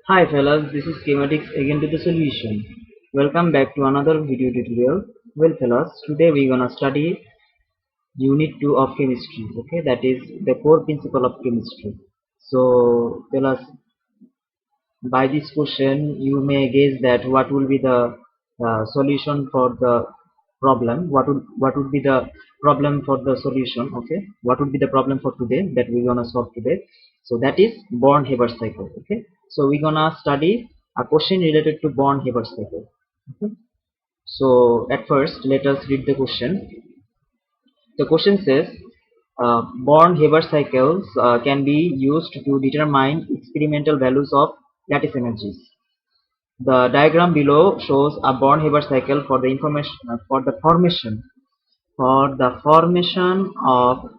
Hi fellas, this is Chemaddcts again to the solution. Welcome back to another video tutorial. Well fellas, today we're gonna study unit 2 of chemistry. Okay, that is the core principle of chemistry. So fellas, by this question you may guess that what will be the solution for the problem. What would be the problem for the solution? Okay, what would be the problem for today that we're gonna solve today? So that is Born-Haber cycle. Okay, so we're gonna study a question related to Born-Haber cycle. Okay, so at first let us read the question. The question says Born-Haber cycles can be used to determine experimental values of lattice energies. The diagram below shows a Born-Haber cycle for the information for the formation of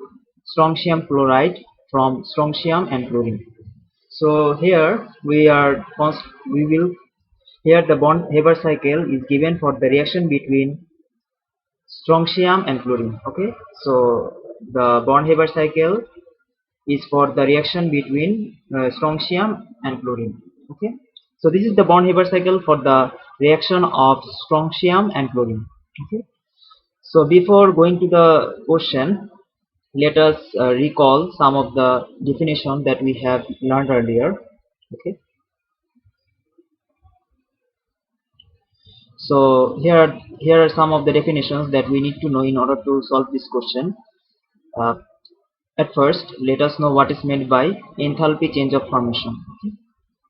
strontium chloride from strontium and chlorine. So here we will here the Born-Haber cycle is given for the reaction between strontium and chlorine. Okay, so the Born-Haber cycle is for the reaction between strontium and chlorine. Okay, so this is the Born-Haber cycle for the reaction of strontium and chlorine. Okay, so before going to the question, let us recall some of the definition that we have learned earlier. Okay, so here are some of the definitions that we need to know in order to solve this question. uh, at first, let us know what is meant by enthalpy change of formation. Okay,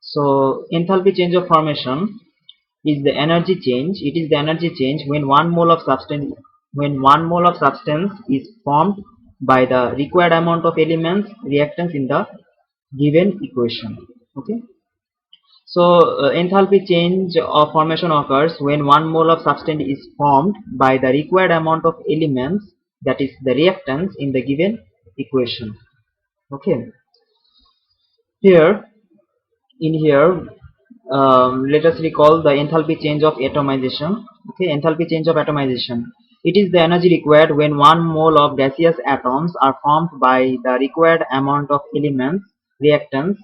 so enthalpy change of formation is the energy change. It is the energy change when 1 mole of substance is formed by the required amount of elements reactants in the given equation. Okay, so enthalpy change of formation occurs when 1 mole of substance is formed by the required amount of elements, that is the reactants in the given equation. Okay, here in here let us recall the enthalpy change of atomization. Okay, enthalpy change of atomization, it is the energy required when 1 mole of gaseous atoms are formed by the required amount of elements reactants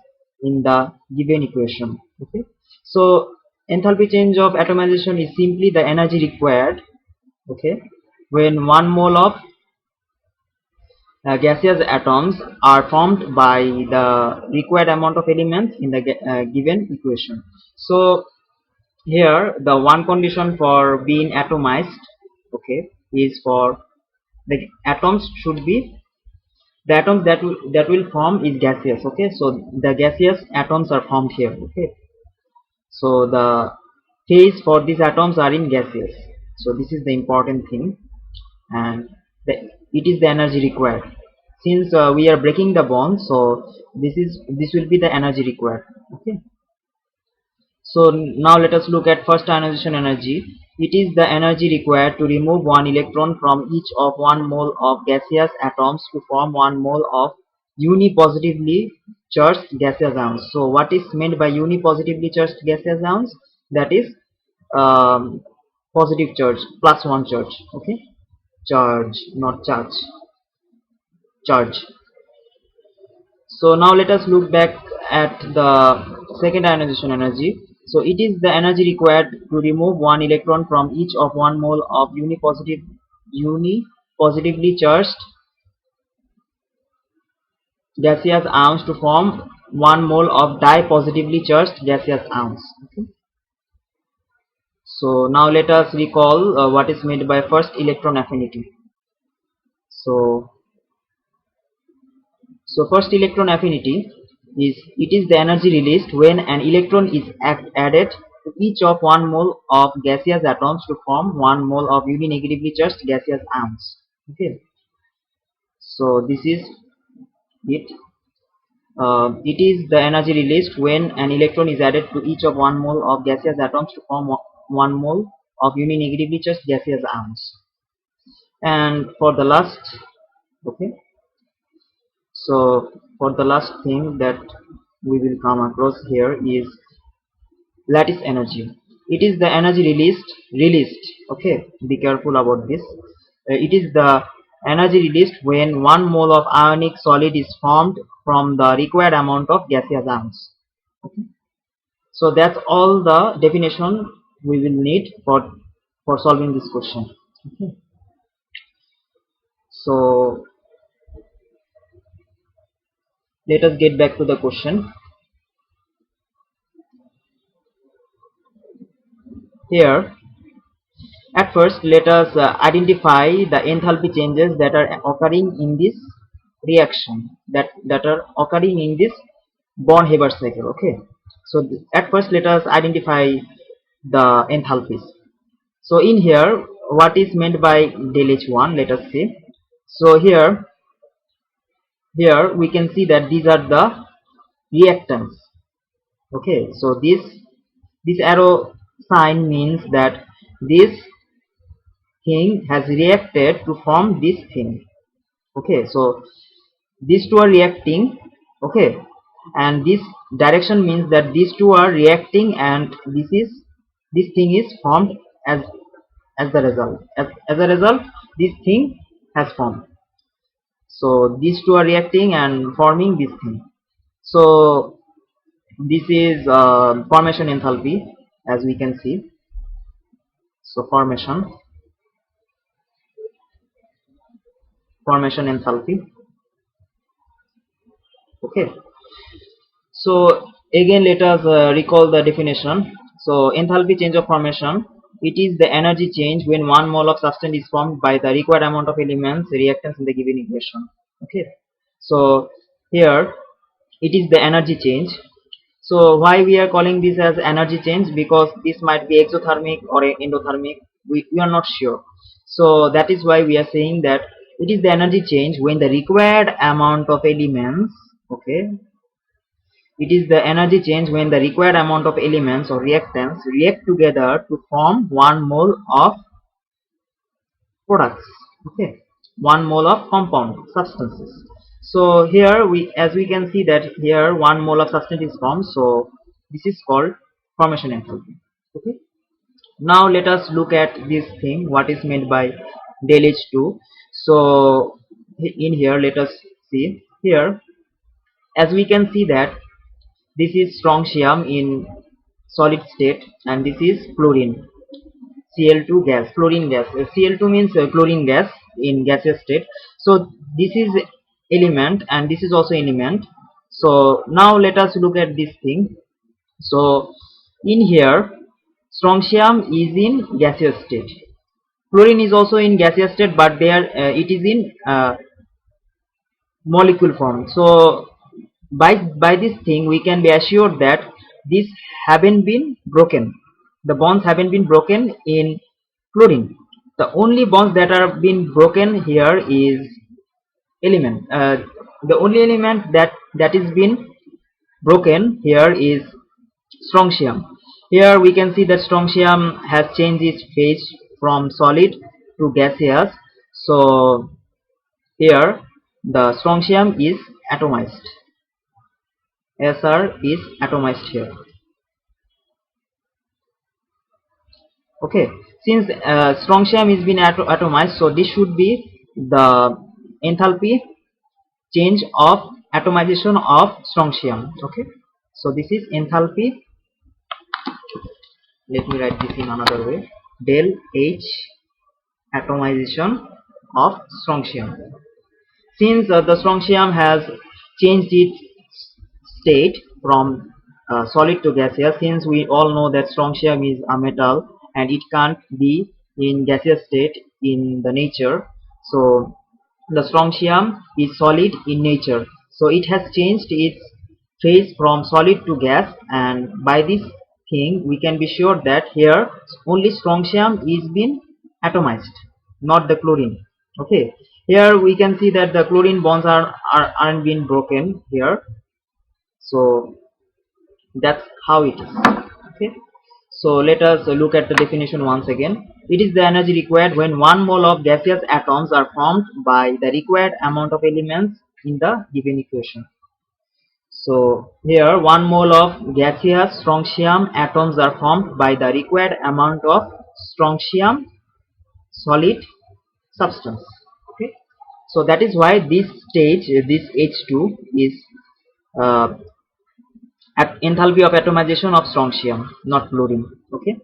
in the given equation. Okay, so enthalpy change of atomization is simply the energy required, okay, when 1 mole of gaseous atoms are formed by the required amount of elements in the given equation. So here the one condition for being atomized, okay, is for the atoms should be the atoms that will form is gaseous. Okay, so the gaseous atoms are formed here. Okay, so the phase for these atoms are in gaseous. So this is the important thing, and it is the energy required. Since we are breaking the bond, so this will be the energy required. Okay, so now let us look at first ionization energy. It is the energy required to remove one electron from each of 1 mole of gaseous atoms to form 1 mole of unipositively charged gaseous ions. So what is meant by unipositively charged gaseous ions? That is um, positive charge, +1 charge. Okay, charge, not charge, charge. So now let us look back at the second ionization energy. So it is the energy required to remove one electron from each of 1 mole of unipositively charged gaseous ions to form 1 mole of dipositively charged gaseous ions. Okay. So now let us recall what is meant by first electron affinity. So So first electron affinity is it is the energy released when an electron is added to each of 1 mole of gaseous atoms to form 1 mole of uninegatively charged gaseous ions. Okay, so this is it. It is the energy released when an electron is added to each of 1 mole of gaseous atoms to form 1 mole of uninegatively charged gaseous ions. And for the last, okay, so for the last thing that we will come across here is lattice energy. It is the energy released. Okay, be careful about this. It is the energy released when 1 mole of ionic solid is formed from the required amount of gaseous ions. Okay. So that's all the definition we will need for solving this question. Okay. So let us get back to the question. Here, at first, let us identify the enthalpy changes that are occurring in this reaction, that are occurring in this Born-Haber cycle. Okay. So at first, let us identify the enthalpies. So in here, what is meant by del H1? Let us see. So here we can see that these are the reactants. Okay. So this arrow sign means that this thing has reacted to form this thing. Okay, so these two are reacting. Okay, and this direction means that these two are reacting, and this thing is formed as the result. As a result, this thing has formed. So these two are reacting and forming this thing. So this is formation enthalpy, as we can see. So formation enthalpy. Okay. So again, let us recall the definition. So enthalpy change of formation. It is the energy change when one mole of substance is formed by the required amount of elements reactants in the given equation. Okay. So here it is the energy change. So why we are calling this as energy change? Because this might be exothermic or endothermic. We are not sure. So that is why we are saying that it is the energy change when the required amount of elements, okay, it is the energy change when the required amount of elements or reactants react together to form 1 mole of products. Okay, 1 mole of compound substances. So here as we can see that here 1 mole of substance is formed. So this is called formation enthalpy. Okay. Now let us look at this thing. What is meant by del H2? So in here, let us see here. As we can see that this is strontium in solid state, and this is chlorine, Cl2 gas, chlorine gas. Cl2 means chlorine gas in gaseous state. So this is element and this is also element. So now let us look at this thing. So in here, strontium is in gaseous state. Chlorine is also in gaseous state, but there it is in molecule form. So by this thing we can be assured that these haven't been broken. The bonds haven't been broken in chlorine. The only bonds that are been broken here is element. The only element that is been broken here is strontium. Here we can see that strontium has changed its phase from solid to gaseous. So here the strontium is atomized. Sr is atomized here. Okay, since strontium is been atomized, so this should be the enthalpy change of atomization of strontium. Okay, so this is enthalpy. Let me write this in another way: del H atomization of strontium. Since the strontium has changed its state from solid to gaseous, since we all know that strontium is a metal and it can't be in gaseous state in the nature, so the strontium is solid in nature, so it has changed its phase from solid to gas, and by this thing we can be sure that here only strontium is been atomized, not the chlorine. Okay, here we can see that the chlorine bonds aren't been broken here. So that's how it is. Okay, so let us look at the definition once again. It is the energy required when 1 mole of gaseous atoms are formed by the required amount of elements in the given equation. So here 1 mole of gaseous strontium atoms are formed by the required amount of strontium solid substance. Okay, so that is why this stage, this H2 is uh, at enthalpy of atomization of strontium, not fluorine. Okay,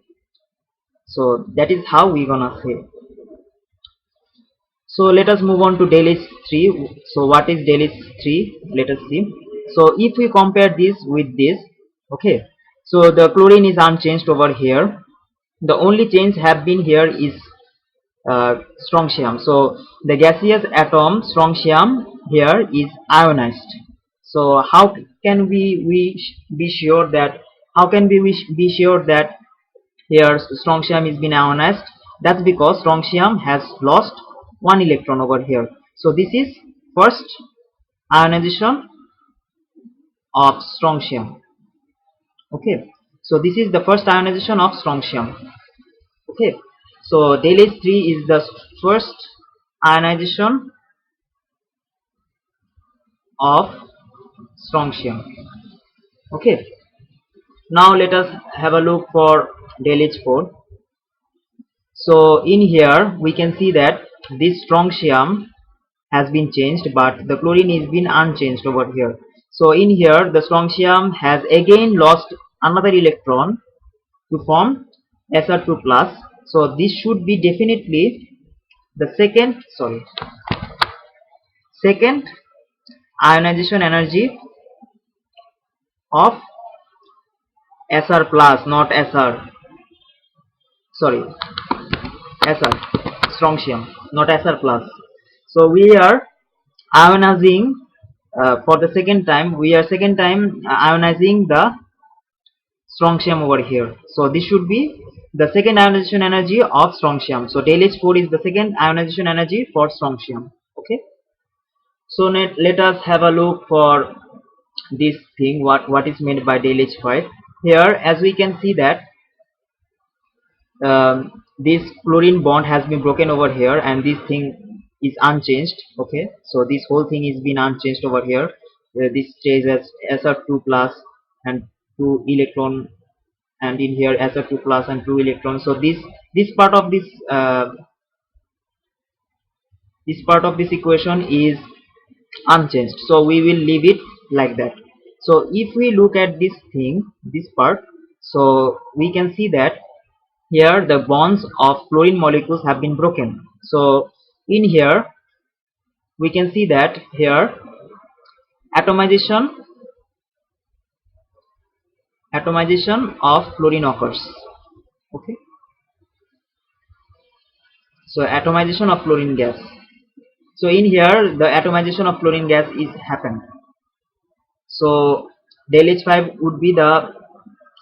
so that is how we gonna say. So let us move on to del H 3. So what is del H 3? Let us see. So if we compare this with this, okay, so the chlorine is unchanged over here. The only change have been here is strontium. So the gaseous atom strontium here is ionized. So how can be sure that, how can be sure that here strontium is been ionized? That's because strontium has lost one electron over here. So this is first ionization of strontium. Okay, so this is the first ionization of strontium. Okay, so del H3 is the first ionization of strontium. Okay, now let us have a look for del H4. So in here we can see that this strontium has been changed, but the chlorine is been unchanged over here. So in here the strontium has again lost another electron to form Sr2 plus. So this should be definitely the second ionization energy of Sr plus, not Sr, sorry, Sr, strontium, not Sr plus. So we are ionizing for the second time. We are second time ionizing the strontium over here. So this should be the second ionization energy of strontium. So del H4 is the second ionization energy for strontium. Okay. So let us have a look for this thing. What is meant by del H5? Here, as we can see that this chlorine bond has been broken over here, and this thing is unchanged. Okay, so this whole thing is been unchanged over here. This stays as Sr2 plus and 2 electron, and in here Sr2 plus and 2 electrons. So this part of this equation is unchanged, so we will leave it like that. So if we look at this thing, this part, so we can see that here the bonds of chlorine molecules have been broken. So in here we can see that here atomization of chlorine occurs. Okay, so atomization of chlorine gas. So in here the atomization of chlorine gas is happened. So del H5 would be the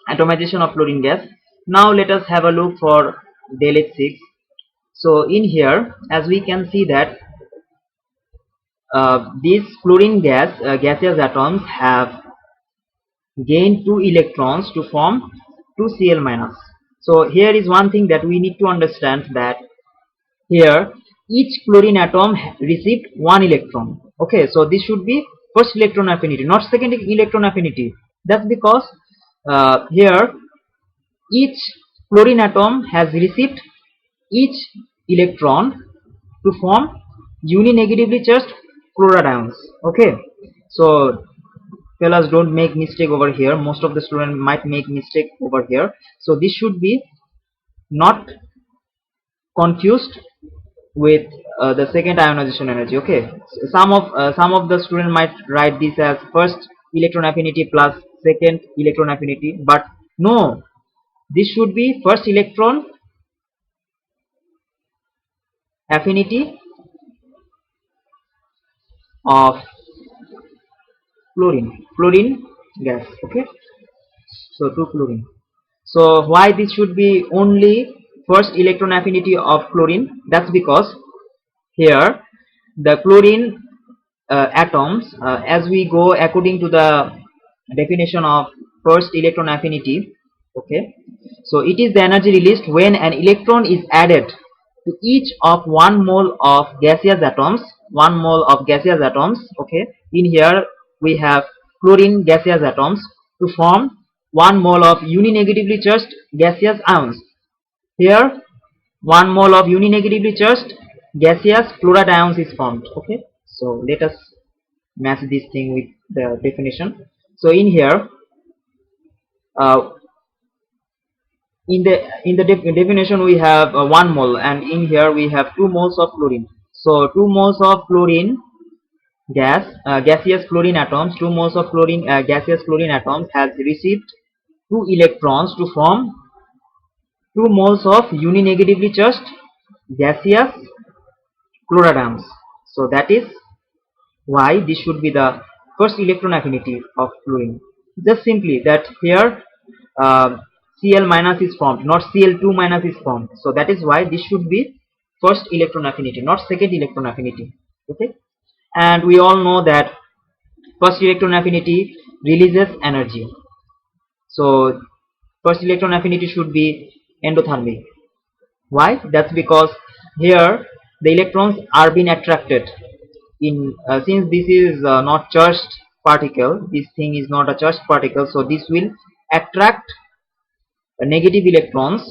atomization of chlorine gas. Now let us have a look for del H6. So in here, as we can see that these chlorine gaseous atoms have gained 2 electrons to form 2 Cl minus. So here is one thing that we need to understand, that here each chlorine atom received 1 electron. Okay, so this should be first electron affinity, not second electron affinity. That's because here each chlorine atom has received each electron to form uninegatively charged chloride ions. Okay, so fellas, don't make mistake over here. Most of the students might make mistake over here. So this should be not confused with the second ionization energy. Okay, so some of the student might write this as first electron affinity plus second electron affinity, but no, this should be first electron affinity of chlorine gas. Okay, so to chlorine. So why this should be only first electron affinity of chlorine? That's because here the chlorine atoms, as we go according to the definition of first electron affinity, okay, so it is the energy released when an electron is added to each of 1 mole of gaseous atoms, 1 mole of gaseous atoms. Okay, in here we have chlorine gaseous atoms to form 1 mole of uninegatively charged gaseous ions. Here 1 mole of uninegatively charged gaseous chloride ions is formed. Okay, so let us match this thing with the definition. So in here uh, in the definition we have 1 mole, and in here we have 2 moles of chlorine. So 2 moles of chlorine gaseous chlorine atoms, 2 moles of chlorine gaseous chlorine atoms has received 2 electrons to form 2 moles of uninegatively charged gaseous chloroatoms. So that is why this should be the first electron affinity of fluorine. Just simply that here uh, Cl minus is formed, not Cl2 minus is formed. So that is why this should be first electron affinity, not second electron affinity. Okay, and we all know that first electron affinity releases energy. So first electron affinity should be endothermic. Why? That's because here the electrons are being attracted in since this is not charged particle, this thing is not a charged particle, so this will attract negative electrons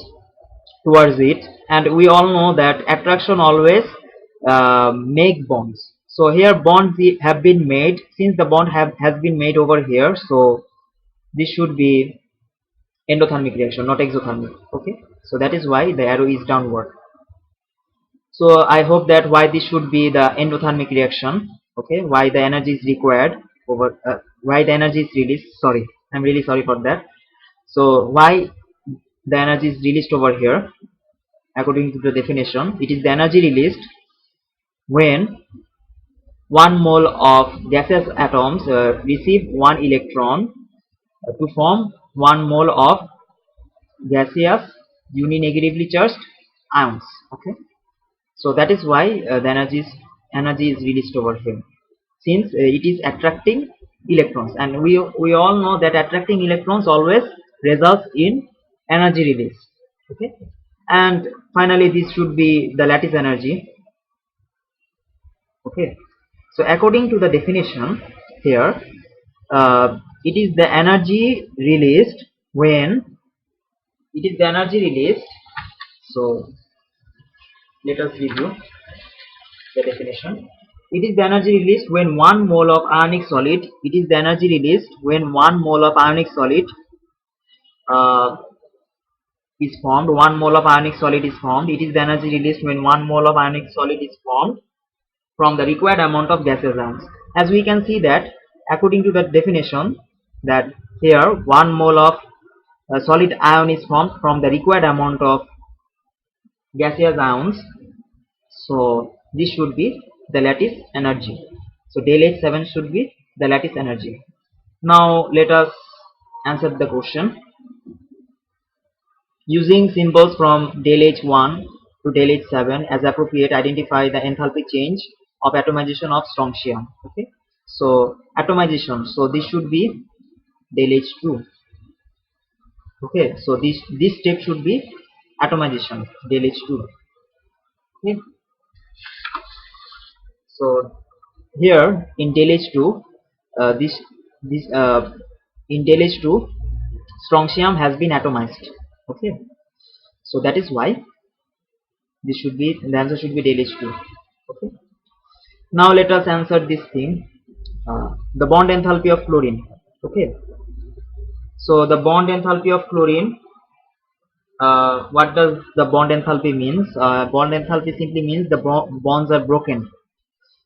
towards it, and we all know that attraction always make bonds. So here bonds have been made. Since the bond has been made over here, so this should be endothermic reaction, not exothermic. Okay, so that is why the arrow is downward. So I hope that why this should be the endothermic reaction. Okay, why the energy is required over why the energy is released. Sorry, I'm really sorry for that. So why the energy is released over here? According to the definition, it is the energy released when 1 mole of gaseous atoms receive 1 electron to form 1 mole of gaseous uninegatively charged ions. Okay, so that is why the energy is released over here, since it is attracting electrons, and we all know that attracting electrons always results in energy release. Okay, and finally this should be the lattice energy. Okay, so according to the definition here, it is the energy released when it is the energy released. So let us review the definition. It is the energy released when 1 mole of ionic solid. It is the energy released when 1 mole of ionic solid uh, is formed. 1 mole of ionic solid is formed. It is the energy released when 1 mole of ionic solid is formed from the required amount of gaseous ions. As we can see that according to the definition, that here 1 mole of solid ion is formed from the required amount of gaseous ions. So this should be the lattice energy. So del H7 should be the lattice energy. Now let us answer the question. Using symbols from del H1 to del H7 as appropriate, identify the enthalpy change of atomization of strontium. Okay. So atomization. So this should be del H2. Okay. So this step should be atomization del H2. Okay. So here in del H2, this in del H2, strontium has been atomized. Okay, so that is why this should be the answer should be del H2. Okay, now let us answer this thing. The bond enthalpy of chlorine. Okay, so the bond enthalpy of chlorine. What does the bond enthalpy means? Bond enthalpy simply means the bonds are broken.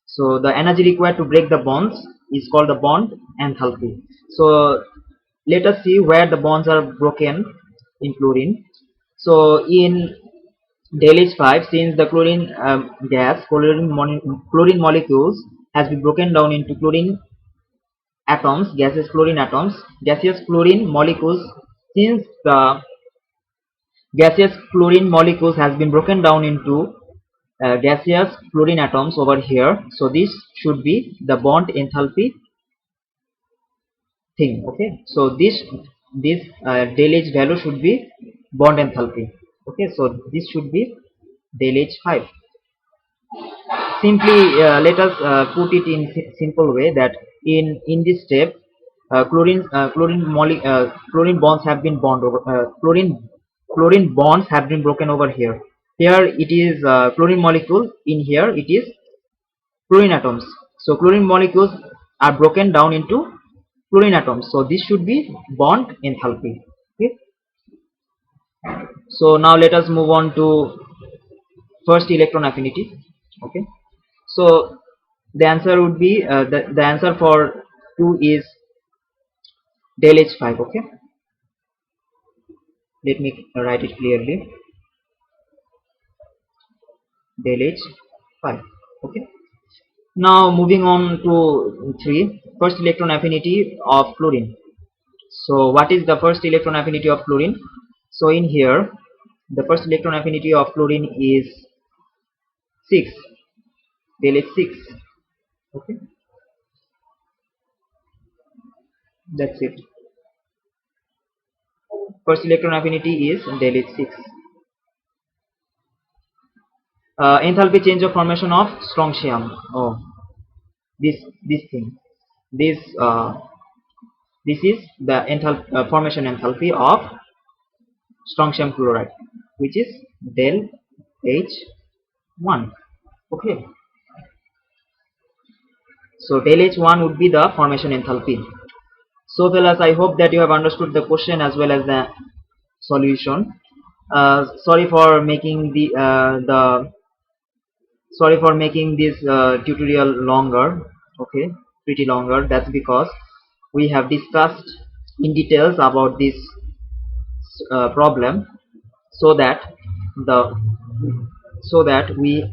So the energy required to break the bonds is called the bond enthalpy. So let us see where the bonds are broken in chlorine. So in del H5, since the chlorine chlorine molecules has been broken down into chlorine atoms, gaseous chlorine molecules, since the gaseous chlorine molecules has been broken down into gaseous chlorine atoms over here. So this should be the bond enthalpy thing. Okay, so this del H value should be bond enthalpy. Okay, so this should be del H5. Simply let us put it in simple way that in this step chlorine bonds have been bond over chlorine bonds have been broken over here. Here it is chlorine molecule, in here it is chlorine atoms. So chlorine molecules are broken down into fluorine atoms. So this should be bond enthalpy. Okay. So now let us move on to first electron affinity. Okay. So the answer would be the answer for 2 is del H5. Okay. Let me write it clearly. Del H5. Okay. Now moving on to 3, first electron affinity of fluorine. So what is the first electron affinity of fluorine? So in here, the first electron affinity of fluorine is 6, del H6. Okay, that's it. First electron affinity is del H6. Enthalpy change of formation of strontium. Oh, this thing. This this is the formation enthalpy of strontium chloride, which is del H1. Okay, so del H1 would be the formation enthalpy. So fellas, I hope that you have understood the question as well as the solution. Sorry for making this tutorial longer. Okay, pretty longer. That's because we have discussed in details about this problem, so that the so that we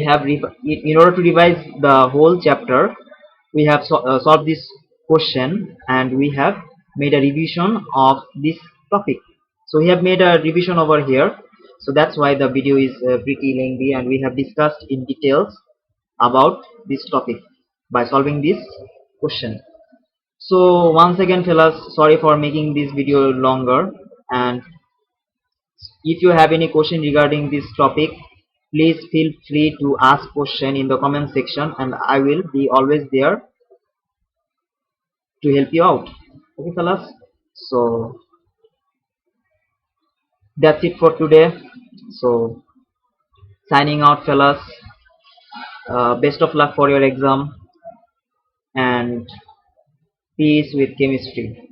have in order to revise the whole chapter, we have solved this question, and we have made a revision of this topic. So we have made a revision over here, so that's why the video is pretty lengthy, and we have discussed in details about this topic by solving this question. So once again fellas, sorry for making this video longer, and if you have any question regarding this topic, please feel free to ask question in the comment section, and I will be always there to help you out. Okay fellas, so that's it for today. So signing out fellas. Best of luck for your exam, and peace with chemistry.